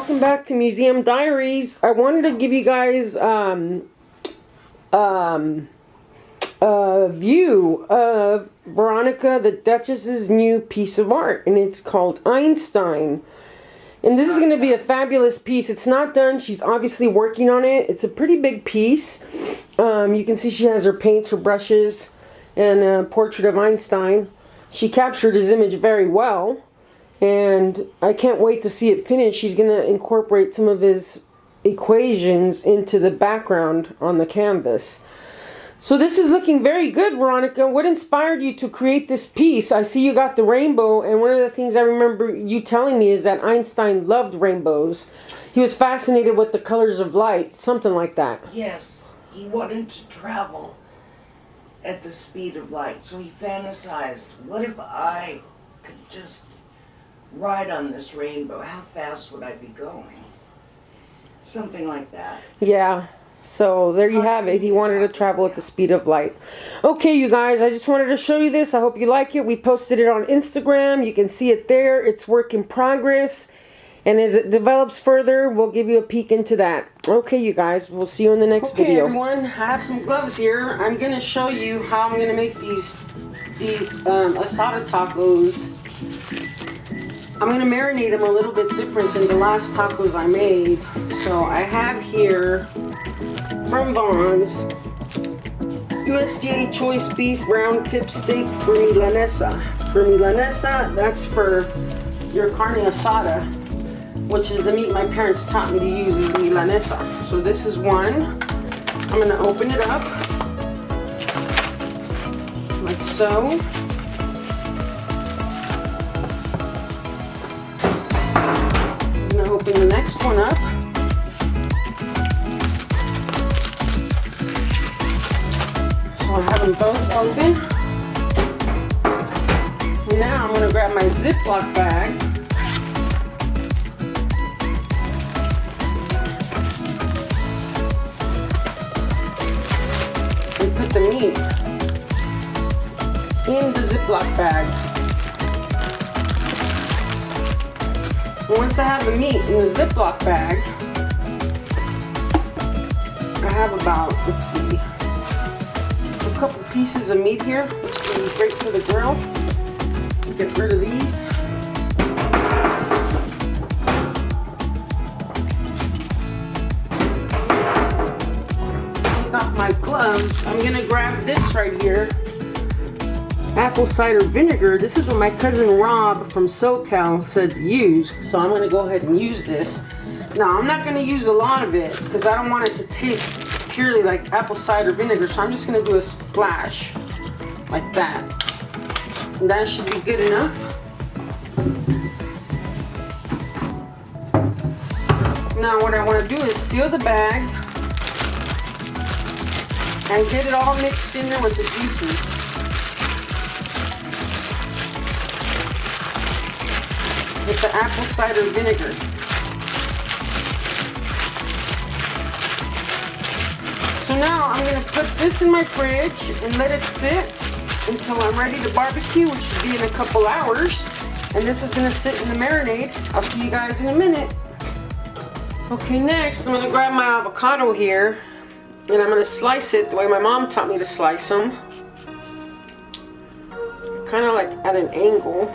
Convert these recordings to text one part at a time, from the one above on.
welcome back to Museum Diaries. I wanted to give you guys a view of Veronica the Duchess's new piece of art, and it's called Einstein. And this is going to be a fabulous piece. It's not done. She's obviously working on it. It's a pretty big piece. You can see she has her paints, her brushes, and a portrait of Einstein. She captured his image very well. And I can't wait to see it finished. She's going to incorporate some of his equations into the background on the canvas. So this is looking very good, Veronica. What inspired you to create this piece? I see you got the rainbow, and one of the things I remember you telling me is that Einstein loved rainbows. He was fascinated with the colors of light, something like that. Yes, he wanted to travel at the speed of light, so he fantasized, what if I could just ride on this rainbow? How fast would I be going? Something like that. Yeah. So there you have it. He wanted to travel at the speed of light. Okay, you guys, I just wanted to show you this. I hope you like it. We posted it on Instagram. You can see it there. It's work in progress. And as it develops further, we'll give you a peek into that. Okay, you guys, we'll see you in the next video. Okay, everyone, I have some gloves here. I'm going to show you how I'm going to make these asada tacos. I'm going to marinate them a little bit different than the last tacos I made. So I have here from Vaughn's USDA choice beef round tip steak for milanesa. For milanesa, that's for your carne asada, which is the meat my parents taught me to use is milanesa. So this is one. I'm going to open it up like so. Open the next one up. So I have them both open. And now I'm going to grab my Ziploc bag. And put the meat in the Ziploc bag. Once I have the meat in the Ziploc bag, I have about, let's see, a couple pieces of meat here, which is going to be great for the grill. Get rid of these. Take off my gloves. I'm going to grab this right here. Apple cider vinegar. This is what my cousin Rob from SoCal said to use, so I'm going to go ahead and use this. Now I'm not going to use a lot of it because I don't want it to taste purely like apple cider vinegar, so I'm just going to do a splash like that, and that should be good enough. Now what I want to do is seal the bag and get it all mixed in there with the juices. With the apple cider vinegar. So now I'm going to put this in my fridge and let it sit until I'm ready to barbecue, which should be in a couple hours. And this is going to sit in the marinade. I'll see you guys in a minute. Okay, next I'm going to grab my avocado here and I'm going to slice it the way my mom taught me to slice them. Kind of like at an angle.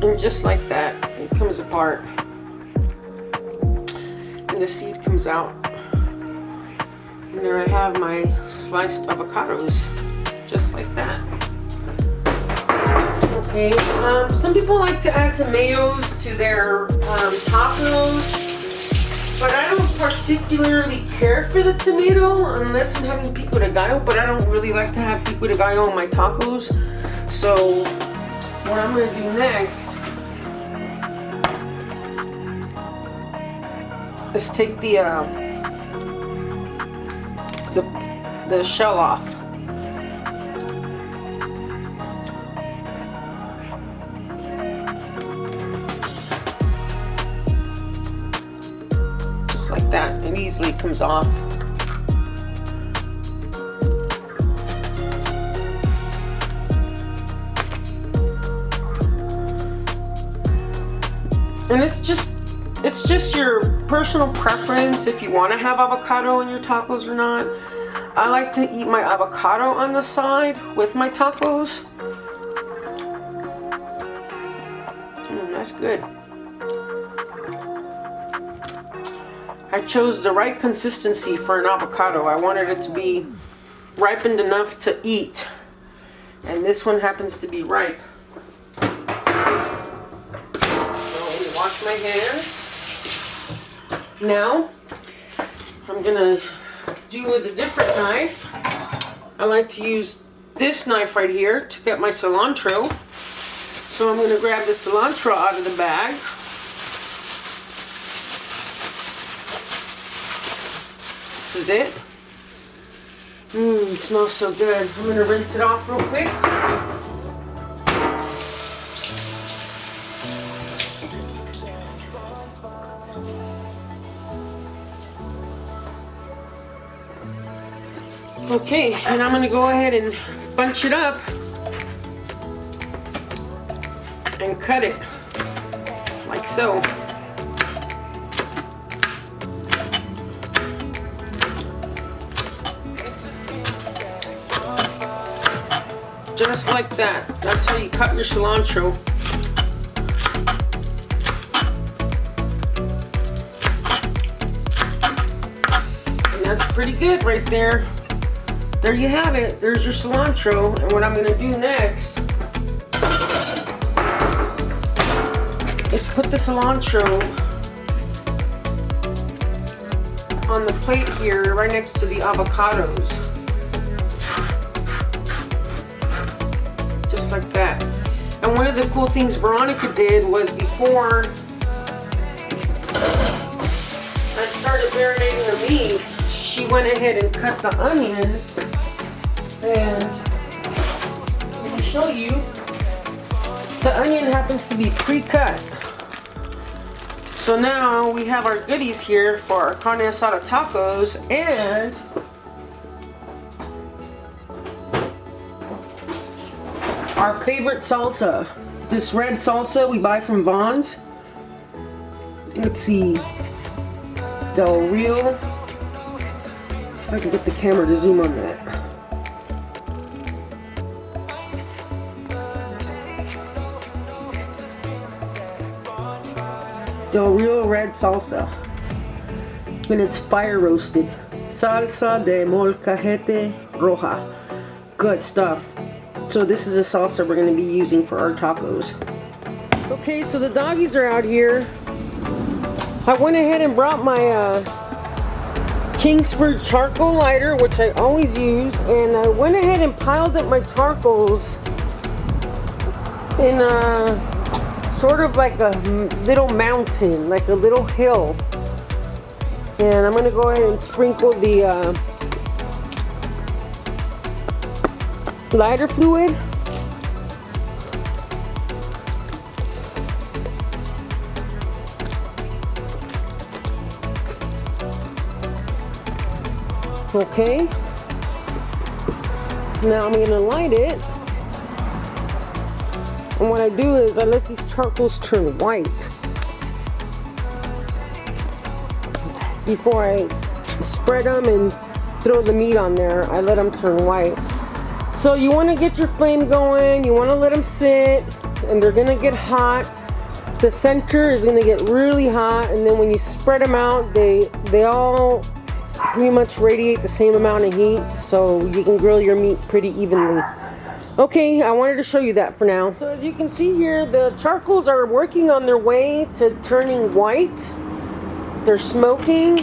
And just like that, it comes apart and the seed comes out. And there I have my sliced avocados, just like that. Okay, some people like to add tomatoes to their tacos, but I don't particularly care for the tomato unless I'm having pico de gallo, but I don't really like to have pico de gallo on my tacos. So what I'm going to do next is take the shell off. Just like that. It easily comes off. And it's just your personal preference if you want to have avocado in your tacos or not. I like to eat my avocado on the side with my tacos. That's good. I chose the right consistency for an avocado. I wanted it to be ripened enough to eat. And this one happens to be ripe. Wash my hands. Now, I'm gonna do with a different knife. I like to use this knife right here to get my cilantro. So I'm gonna grab the cilantro out of the bag. This is it. It smells so good. I'm gonna rinse it off real quick. Okay, and I'm going to go ahead and bunch it up and cut it like so. Just like that. That's how you cut your cilantro. And that's pretty good right there. There you have it. There's your cilantro. And what I'm going to do next is put the cilantro on the plate here right next to the avocados. Just like that. And one of the cool things Veronica did was before I started marinating the meat, she went ahead and cut the onion. And let me show you, the onion happens to be pre-cut. So now we have our goodies here for our carne asada tacos, and our favorite salsa. This red salsa we buy from Vaughn's. Let's see, Del Rio. Let's see if I can get the camera to zoom on that. Del Rio red salsa, and it's fire roasted. Salsa de molcajete roja. Good stuff. So this is a salsa we're going to be using for our tacos. Okay, so the doggies are out here. I went ahead and brought my Kingsford charcoal lighter, which I always use, and I went ahead and piled up my charcoals in sort of like a little mountain, like a little hill. And I'm going to go ahead and sprinkle the lighter fluid. Okay. Now I'm going to light it. And what I do is I let these charcoals turn white before I spread them and throw the meat on there. I let them turn white. So you want to get your flame going, you want to let them sit, and they're going to get hot. The center is going to get really hot, and then when you spread them out, they all pretty much radiate the same amount of heat, so you can grill your meat pretty evenly. Okay, I wanted to show you that for now. So as you can see here, the charcoals are working on their way to turning white. They're smoking.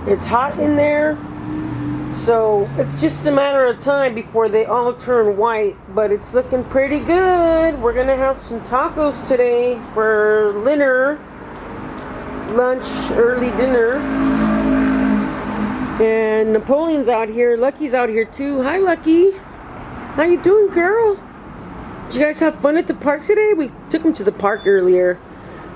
It's hot in there. So it's just a matter of time before they all turn white, but it's looking pretty good. We're gonna have some tacos today for dinner, lunch, early dinner. And Napoleon's out here. Lucky's out here too. Hi, Lucky. How you doing, girl? Did you guys have fun at the park today? We took them to the park earlier.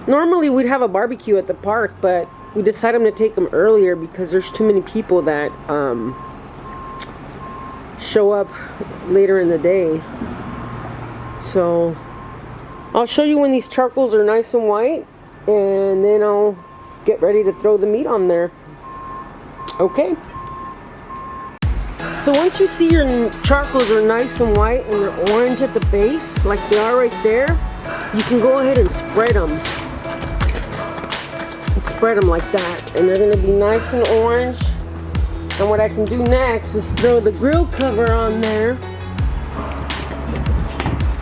Normally we'd have a barbecue at the park, but we decided to take them earlier because there's too many people that show up later in the day. So I'll show you when these charcoals are nice and white, and then I'll get ready to throw the meat on there. Okay. So once you see your charcoals are nice and white and they're orange at the base, like they are right there, you can go ahead and spread them. Spread them like that, and they're going to be nice and orange. And what I can do next is throw the grill cover on there.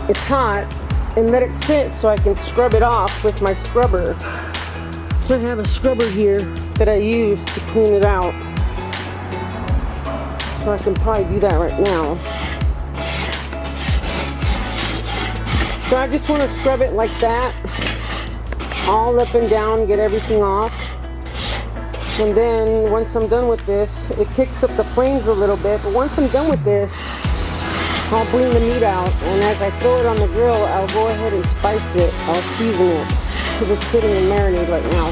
It's hot, and let it sit so I can scrub it off with my scrubber. I have a scrubber here that I use to clean it out. So I can probably do that right now. So I just want to scrub it like that, all up and down, get everything off. And then once I'm done with this, it kicks up the flames a little bit, but once I'm done with this, I'll bring the meat out, and as I throw it on the grill, I'll go ahead and spice it. I'll season it, because it's sitting in marinade right now.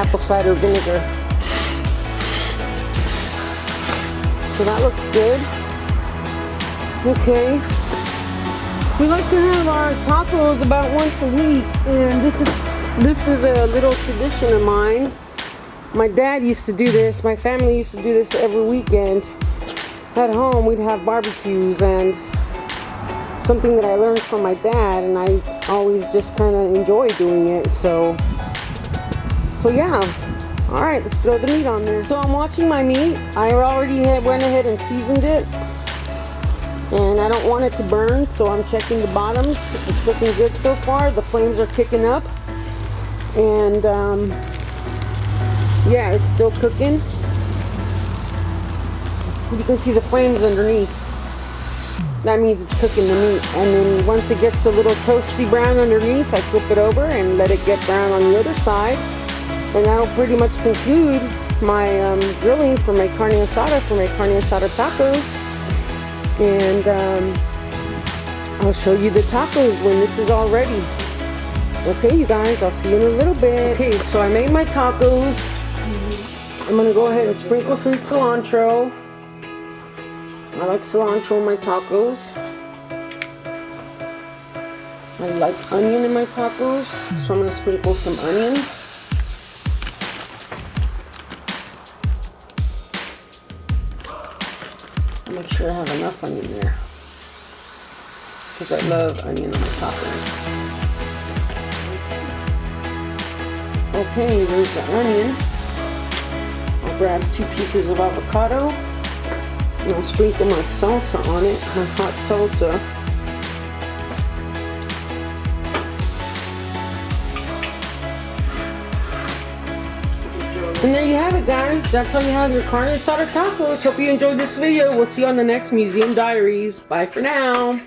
Apple cider vinegar. So that looks good. Okay. We like to have our tacos about once a week, and this is a little tradition of mine. My dad used to do this. My family used to do this every weekend. At home, we'd have barbecues, and something that I learned from my dad, and I always just kind of enjoy doing it. So yeah. All right, let's throw the meat on there. So I'm watching my meat. I already went ahead and seasoned it. And I don't want it to burn, so I'm checking the bottoms. It's looking good so far. The flames are kicking up. And yeah, it's still cooking. You can see the flames underneath. That means it's cooking the meat. And then once it gets a little toasty brown underneath, I flip it over and let it get brown on the other side. And that'll pretty much conclude my grilling for my carne asada, for my carne asada tacos. And I'll show you the tacos when this is all ready. Okay, you guys, I'll see you in a little bit. Okay, so I made my tacos. I'm gonna go ahead and sprinkle some cilantro. I like cilantro in my tacos. I like onion in my tacos, so I'm gonna sprinkle some onion. Make sure I have enough onion there, because I love onion on my tacos. Okay, there's the onion. I'll grab 2 pieces of avocado, and I'll sprinkle my salsa on it, my hot salsa. And there you have it, guys. That's how you have your carne asada tacos. Hope you enjoyed this video. We'll see you on the next Museum Diaries. Bye for now.